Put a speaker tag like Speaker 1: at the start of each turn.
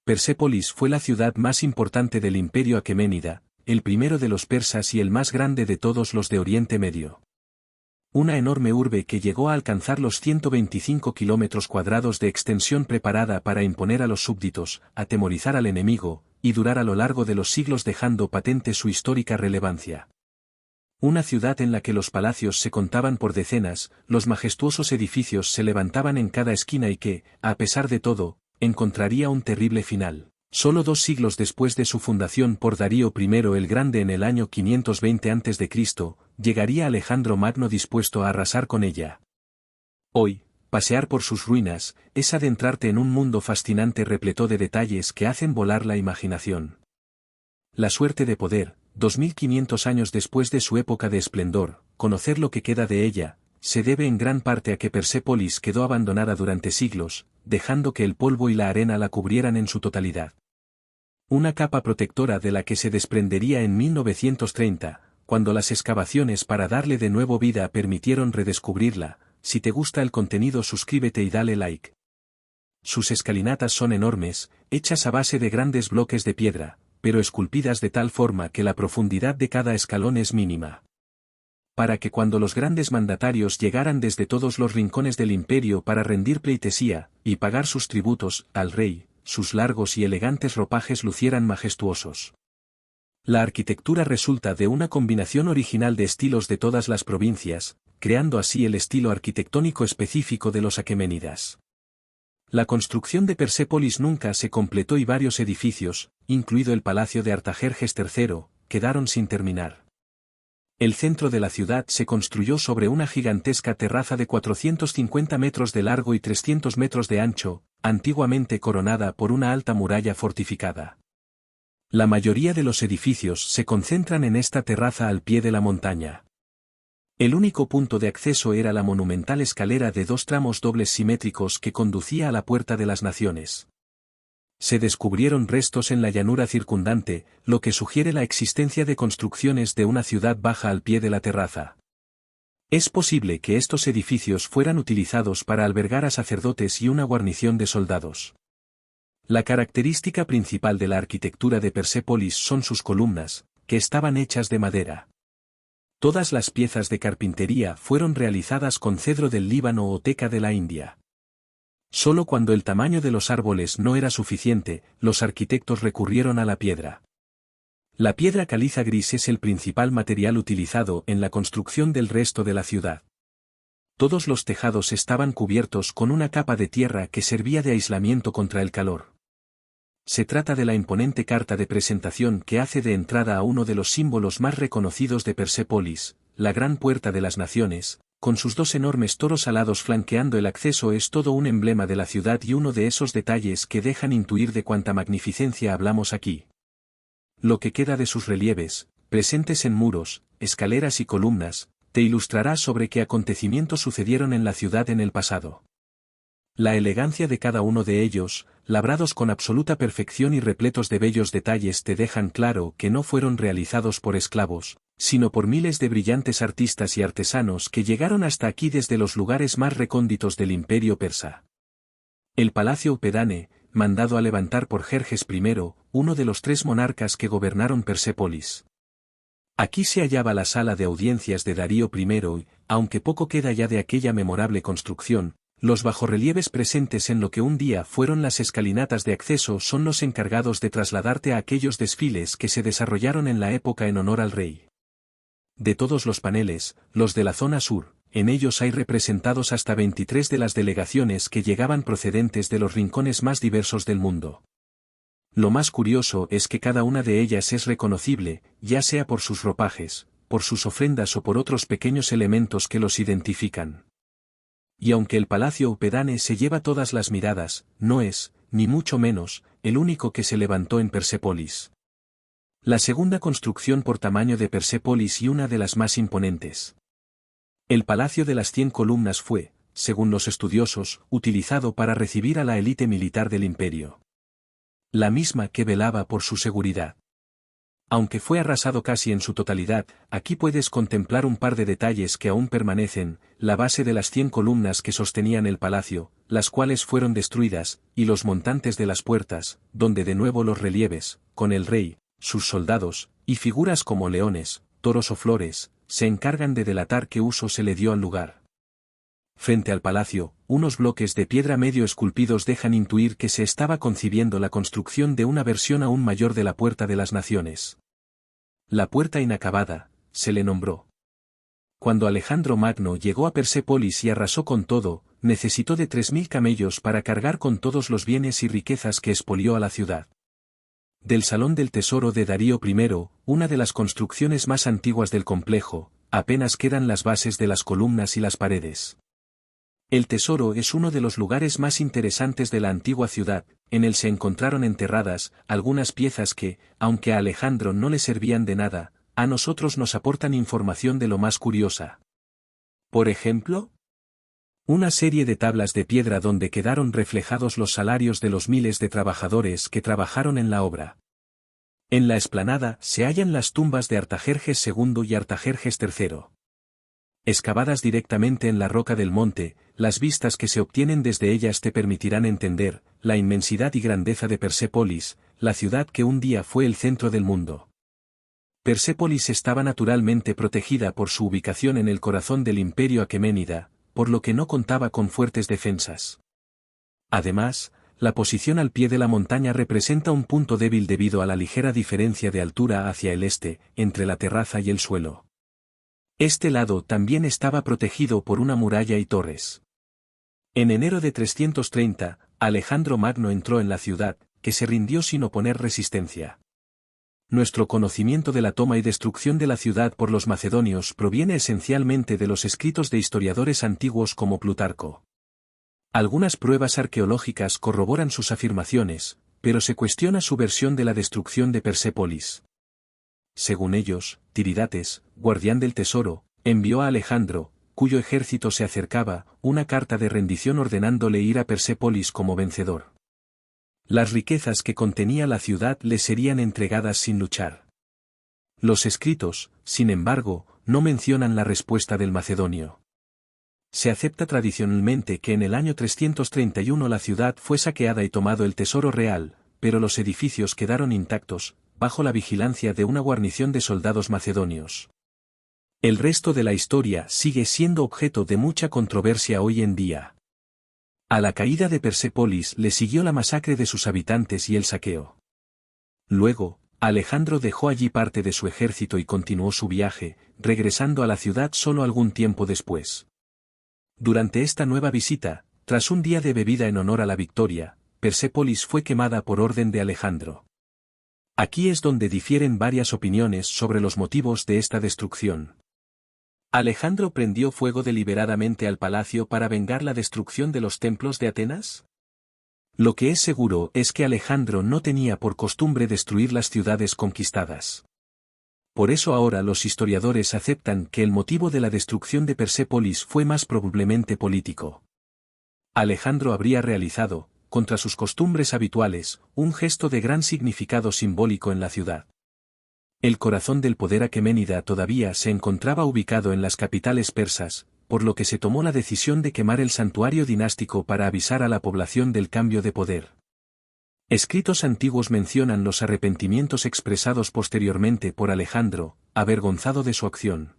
Speaker 1: Persépolis fue la ciudad más importante del imperio aqueménida, el primero de los persas y el más grande de todos los de Oriente Medio. Una enorme urbe que llegó a alcanzar los 125 kilómetros cuadrados de extensión, preparada para imponer a los súbditos, atemorizar al enemigo, y durar a lo largo de los siglos, dejando patente su histórica relevancia. Una ciudad en la que los palacios se contaban por decenas, los majestuosos edificios se levantaban en cada esquina y que, a pesar de todo, encontraría un terrible final. Solo 2 siglos después de su fundación por Darío I el Grande en el año 520 a.C., llegaría Alejandro Magno dispuesto a arrasar con ella. Hoy, pasear por sus ruinas, es adentrarte en un mundo fascinante repleto de detalles que hacen volar la imaginación. La suerte de poder, 2500 años después de su época de esplendor, conocer lo que queda de ella, se debe en gran parte a que Persépolis quedó abandonada durante siglos, dejando que el polvo y la arena la cubrieran en su totalidad. Una capa protectora de la que se desprendería en 1930, cuando las excavaciones para darle de nuevo vida permitieron redescubrirla. Si te gusta el contenido, suscríbete y dale like. Sus escalinatas son enormes, hechas a base de grandes bloques de piedra, pero esculpidas de tal forma que la profundidad de cada escalón es mínima. Para que cuando los grandes mandatarios llegaran desde todos los rincones del imperio para rendir pleitesía, y pagar sus tributos, al rey, sus largos y elegantes ropajes lucieran majestuosos. La arquitectura resulta de una combinación original de estilos de todas las provincias, creando así el estilo arquitectónico específico de los aqueménidas. La construcción de Persépolis nunca se completó y varios edificios, incluido el palacio de Artajerjes III, quedaron sin terminar. El centro de la ciudad se construyó sobre una gigantesca terraza de 450 metros de largo y 300 metros de ancho, antiguamente coronada por una alta muralla fortificada. La mayoría de los edificios se concentran en esta terraza al pie de la montaña. El único punto de acceso era la monumental escalera de 2 tramos dobles simétricos que conducía a la Puerta de las Naciones. Se descubrieron restos en la llanura circundante, lo que sugiere la existencia de construcciones de una ciudad baja al pie de la terraza. Es posible que estos edificios fueran utilizados para albergar a sacerdotes y una guarnición de soldados. La característica principal de la arquitectura de Persépolis son sus columnas, que estaban hechas de madera. Todas las piezas de carpintería fueron realizadas con cedro del Líbano o teca de la India. Solo cuando el tamaño de los árboles no era suficiente, los arquitectos recurrieron a la piedra. La piedra caliza gris es el principal material utilizado en la construcción del resto de la ciudad. Todos los tejados estaban cubiertos con una capa de tierra que servía de aislamiento contra el calor. Se trata de la imponente carta de presentación que hace de entrada a uno de los símbolos más reconocidos de Persépolis, la Gran Puerta de las Naciones, con sus 2 enormes toros alados flanqueando el acceso. Es todo un emblema de la ciudad y uno de esos detalles que dejan intuir de cuánta magnificencia hablamos aquí. Lo que queda de sus relieves, presentes en muros, escaleras y columnas, te ilustrará sobre qué acontecimientos sucedieron en la ciudad en el pasado. La elegancia de cada uno de ellos, labrados con absoluta perfección y repletos de bellos detalles, te dejan claro que no fueron realizados por esclavos, sino por miles de brillantes artistas y artesanos que llegaron hasta aquí desde los lugares más recónditos del imperio persa. El palacio Upedane, mandado a levantar por Jerjes I, uno de los 3 monarcas que gobernaron Persépolis. Aquí se hallaba la sala de audiencias de Darío I, y, aunque poco queda ya de aquella memorable construcción, los bajorrelieves presentes en lo que un día fueron las escalinatas de acceso son los encargados de trasladarte a aquellos desfiles que se desarrollaron en la época en honor al rey. De todos los paneles, los de la zona sur, en ellos hay representados hasta 23 de las delegaciones que llegaban procedentes de los rincones más diversos del mundo. Lo más curioso es que cada una de ellas es reconocible, ya sea por sus ropajes, por sus ofrendas o por otros pequeños elementos que los identifican. Y aunque el palacio Upedane se lleva todas las miradas, no es, ni mucho menos, el único que se levantó en Persépolis. La segunda construcción por tamaño de Persépolis y una de las más imponentes. El Palacio de las 100 Columnas fue, según los estudiosos, utilizado para recibir a la élite militar del imperio. La misma que velaba por su seguridad. Aunque fue arrasado casi en su totalidad, aquí puedes contemplar un par de detalles que aún permanecen: la base de las 100 columnas que sostenían el palacio, las cuales fueron destruidas, y los montantes de las puertas, donde de nuevo los relieves, con el rey, sus soldados, y figuras como leones, toros o flores, se encargan de delatar qué uso se le dio al lugar. Frente al palacio, unos bloques de piedra medio esculpidos dejan intuir que se estaba concibiendo la construcción de una versión aún mayor de la Puerta de las Naciones. La puerta inacabada, se le nombró. Cuando Alejandro Magno llegó a Persépolis y arrasó con todo, necesitó de 3000 camellos para cargar con todos los bienes y riquezas que expolió a la ciudad. Del Salón del Tesoro de Darío I, una de las construcciones más antiguas del complejo, apenas quedan las bases de las columnas y las paredes. El tesoro es uno de los lugares más interesantes de la antigua ciudad, en él se encontraron enterradas algunas piezas que, aunque a Alejandro no le servían de nada, a nosotros nos aportan información de lo más curiosa. Por ejemplo, una serie de tablas de piedra donde quedaron reflejados los salarios de los miles de trabajadores que trabajaron en la obra. En la explanada se hallan las tumbas de Artajerjes II y Artajerjes III. Excavadas directamente en la roca del monte, las vistas que se obtienen desde ellas te permitirán entender la inmensidad y grandeza de Persépolis, la ciudad que un día fue el centro del mundo. Persépolis estaba naturalmente protegida por su ubicación en el corazón del imperio aqueménida, por lo que no contaba con fuertes defensas. Además, la posición al pie de la montaña representa un punto débil debido a la ligera diferencia de altura hacia el este, entre la terraza y el suelo. Este lado también estaba protegido por una muralla y torres. En enero de 330, Alejandro Magno entró en la ciudad, que se rindió sin oponer resistencia. Nuestro conocimiento de la toma y destrucción de la ciudad por los macedonios proviene esencialmente de los escritos de historiadores antiguos como Plutarco. Algunas pruebas arqueológicas corroboran sus afirmaciones, pero se cuestiona su versión de la destrucción de Persépolis. Según ellos, Tiridates, guardián del tesoro, envió a Alejandro, cuyo ejército se acercaba, una carta de rendición ordenándole ir a Persépolis como vencedor. Las riquezas que contenía la ciudad le serían entregadas sin luchar. Los escritos, sin embargo, no mencionan la respuesta del macedonio. Se acepta tradicionalmente que en el año 331 la ciudad fue saqueada y tomado el tesoro real, pero los edificios quedaron intactos, bajo la vigilancia de una guarnición de soldados macedonios. El resto de la historia sigue siendo objeto de mucha controversia hoy en día. A la caída de Persépolis le siguió la masacre de sus habitantes y el saqueo. Luego, Alejandro dejó allí parte de su ejército y continuó su viaje, regresando a la ciudad solo algún tiempo después. Durante esta nueva visita, tras un día de bebida en honor a la victoria, Persépolis fue quemada por orden de Alejandro. Aquí es donde difieren varias opiniones sobre los motivos de esta destrucción. ¿Alejandro prendió fuego deliberadamente al palacio para vengar la destrucción de los templos de Atenas? Lo que es seguro es que Alejandro no tenía por costumbre destruir las ciudades conquistadas. Por eso ahora los historiadores aceptan que el motivo de la destrucción de Persépolis fue más probablemente político. Alejandro habría realizado, contra sus costumbres habituales, un gesto de gran significado simbólico en la ciudad. El corazón del poder aqueménida todavía se encontraba ubicado en las capitales persas, por lo que se tomó la decisión de quemar el santuario dinástico para avisar a la población del cambio de poder. Escritos antiguos mencionan los arrepentimientos expresados posteriormente por Alejandro, avergonzado de su acción.